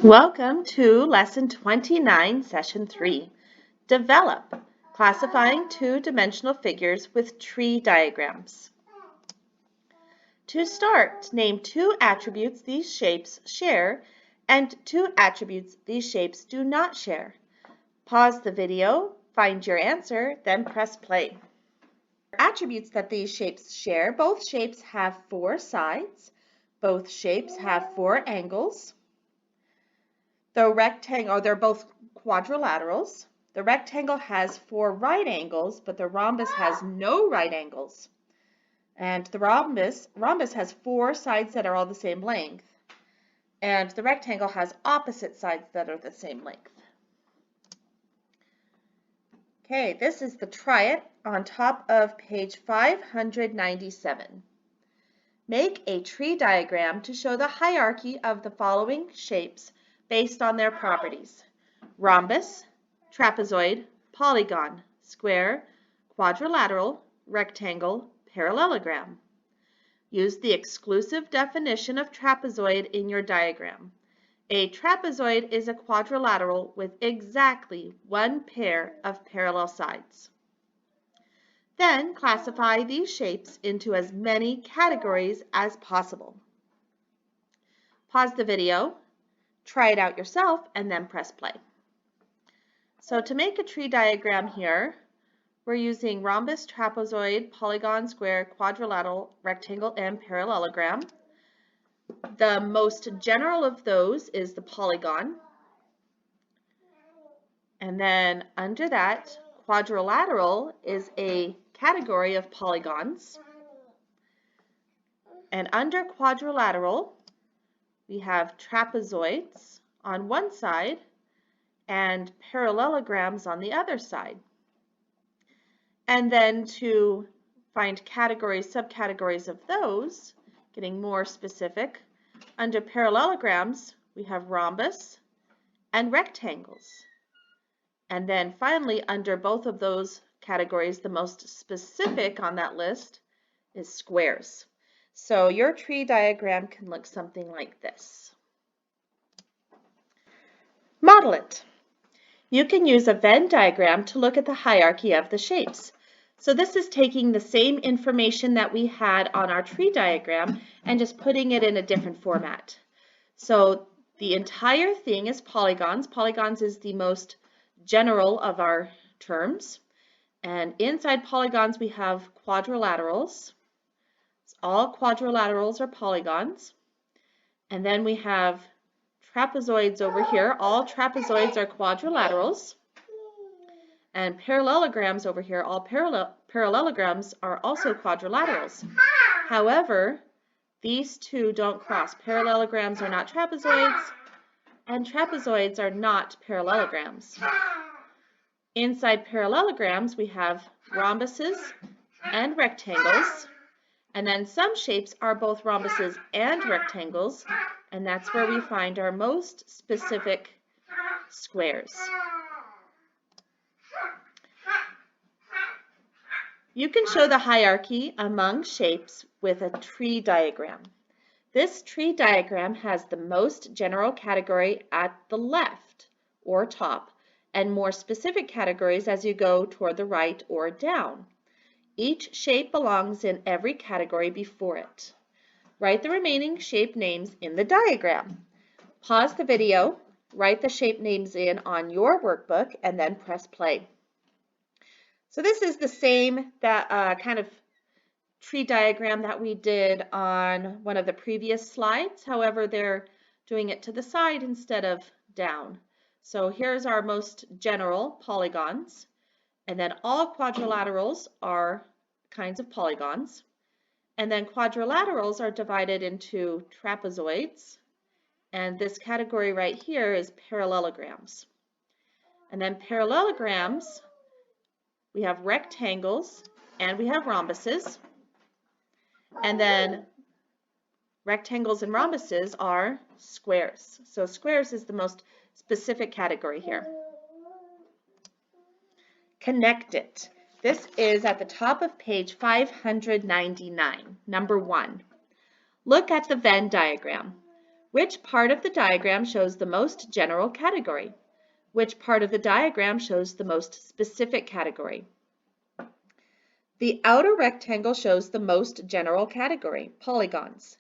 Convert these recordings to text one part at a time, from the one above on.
Welcome to Lesson 29, Session 3. Develop, classifying two-dimensional figures with tree diagrams. To start, name two attributes these shapes share and two attributes these shapes do not share. Pause the video, find your answer, then press play. Attributes that these shapes share: both shapes have four sides, both shapes have four angles. They're both quadrilaterals. The rectangle has four right angles, but the rhombus has no right angles. And the rhombus has four sides that are all the same length. And the rectangle has opposite sides that are the same length. Okay, this is the try it on top of page 597. Make a tree diagram to show the hierarchy of the following shapes based on their properties: rhombus, trapezoid, polygon, square, quadrilateral, rectangle, parallelogram. Use the exclusive definition of trapezoid in your diagram. A trapezoid is a quadrilateral with exactly one pair of parallel sides. Then classify these shapes into as many categories as possible. Pause the video, try it out yourself, and then press play. So to make a tree diagram here, we're using rhombus, trapezoid, polygon, square, quadrilateral, rectangle, and parallelogram. The most general of those is the polygon. And then under that, quadrilateral is a category of polygons. And under quadrilateral, we have trapezoids on one side and parallelograms on the other side. And then to find categories, subcategories of those, getting more specific, under parallelograms, we have rhombus and rectangles. And then finally, under both of those categories, the most specific on that list is squares. So your tree diagram can look something like this. Model it. You can use a Venn diagram to look at the hierarchy of the shapes. So this is taking the same information that we had on our tree diagram and just putting it in a different format. So the entire thing is polygons. Polygons is the most general of our terms. And inside polygons, we have quadrilaterals. All quadrilaterals are polygons. And then we have trapezoids over here. All trapezoids are quadrilaterals. And parallelograms over here, all parallelograms are also quadrilaterals. However, these two don't cross. Parallelograms are not trapezoids, and trapezoids are not parallelograms. Inside parallelograms, we have rhombuses and rectangles. And then some shapes are both rhombuses and rectangles, and that's where we find our most specific squares. You can show the hierarchy among shapes with a tree diagram. This tree diagram has the most general category at the left or top, and more specific categories as you go toward the right or down. Each shape belongs in every category before it. Write the remaining shape names in the diagram. Pause the video, write the shape names in on your workbook, and then press play. So this is the same kind of tree diagram that we did on one of the previous slides. However, they're doing it to the side instead of down. So here's our most general polygons. And then all quadrilaterals are kinds of polygons. And then quadrilaterals are divided into trapezoids. And this category right here is parallelograms. And then parallelograms, we have rectangles and we have rhombuses. And then rectangles and rhombuses are squares. So squares is the most specific category here. Connect it. This is at the top of page 599, number 1. Look at the Venn diagram. Which part of the diagram shows the most general category? Which part of the diagram shows the most specific category? The outer rectangle shows the most general category, polygons.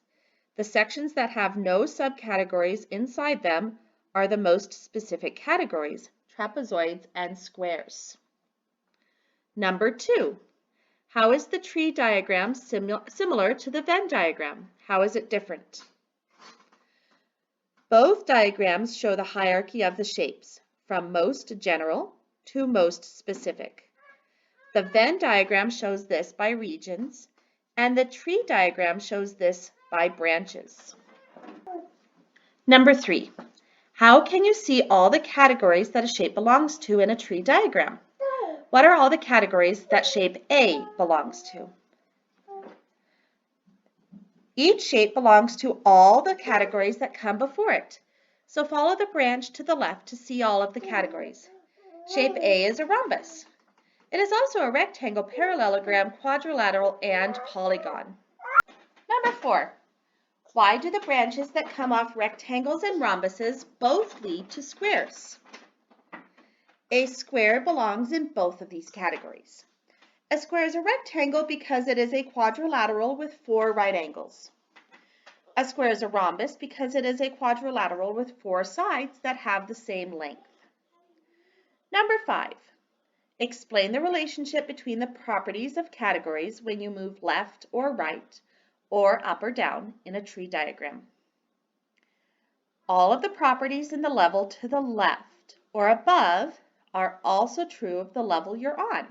The sections that have no subcategories inside them are the most specific categories, trapezoids and squares. Number 2. How is the tree diagram similar to the Venn diagram? How is it different? Both diagrams show the hierarchy of the shapes, from most general to most specific. The Venn diagram shows this by regions, and the tree diagram shows this by branches. Number 3. How can you see all the categories that a shape belongs to in a tree diagram? What are all the categories that shape A belongs to? Each shape belongs to all the categories that come before it. So follow the branch to the left to see all of the categories. Shape A is a rhombus. It is also a rectangle, parallelogram, quadrilateral, and polygon. Number 4. Why do the branches that come off rectangles and rhombuses both lead to squares? A square belongs in both of these categories. A square is a rectangle because it is a quadrilateral with 4 right angles. A square is a rhombus because it is a quadrilateral with 4 sides that have the same length. Number 5. Explain the relationship between the properties of categories when you move left or right, or up or down in a tree diagram. All of the properties in the level to the left or above are also true of the level you're on.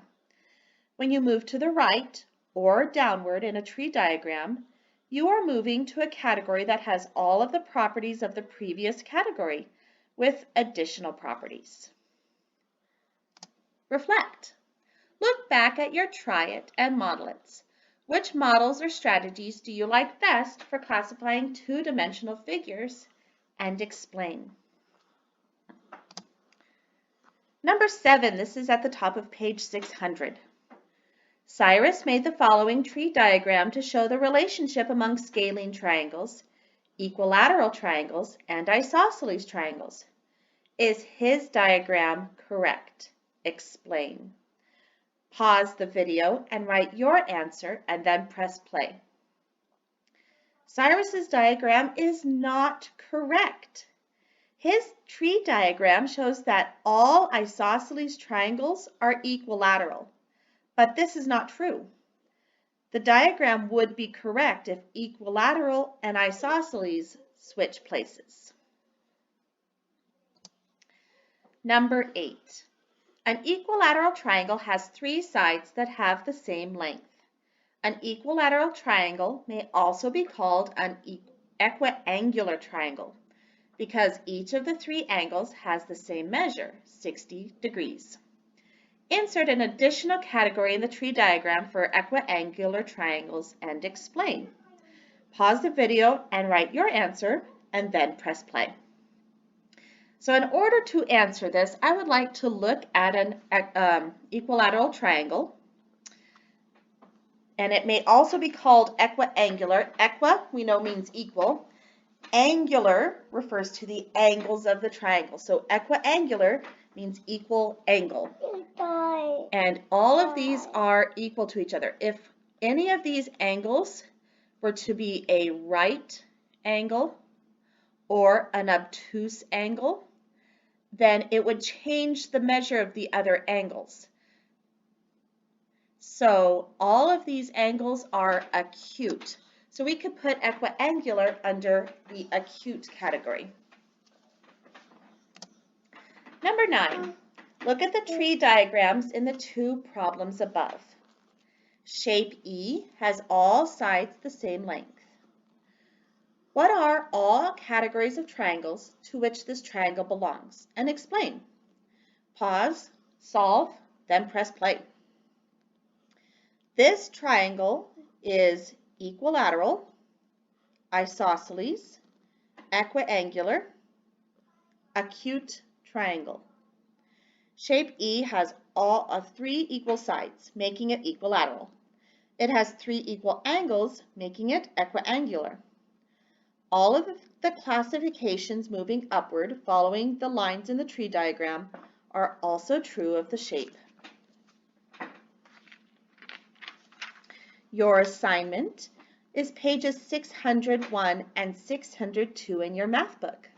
When you move to the right or downward in a tree diagram, you are moving to a category that has all of the properties of the previous category with additional properties. Reflect. Look back at your try it and model it. Which models or strategies do you like best for classifying two-dimensional figures, and explain. Number 7, this is at the top of page 600. Cyrus made the following tree diagram to show the relationship among scalene triangles, equilateral triangles, and isosceles triangles. Is his diagram correct? Explain. Pause the video and write your answer and then press play. Cyrus's diagram is not correct. His tree diagram shows that all isosceles triangles are equilateral, but this is not true. The diagram would be correct if equilateral and isosceles switch places. Number 8. An equilateral triangle has 3 sides that have the same length. An equilateral triangle may also be called an equiangular triangle because each of the 3 angles has the same measure, 60 degrees. Insert an additional category in the tree diagram for equiangular triangles and explain. Pause the video and write your answer and then press play. So in order to answer this, I would like to look at an equilateral triangle, and it may also be called equiangular. Equi, we know, means equal. Angular refers to the angles of the triangle. So equiangular means equal angle. And all of these are equal to each other. If any of these angles were to be a right angle or an obtuse angle, then it would change the measure of the other angles. So all of these angles are acute. So we could put equiangular under the acute category. Number 9, look at the tree diagrams in the 2 problems above. Shape E has all sides the same length. What are all categories of triangles to which this triangle belongs? And explain. Pause, solve, then press play. This triangle is equilateral, isosceles, equiangular, acute triangle. Shape E has all of 3 equal sides, making it equilateral. It has 3 equal angles, making it equiangular. All of the classifications moving upward following the lines in the tree diagram are also true of the shape. Your assignment is pages 601 and 602 in your math book.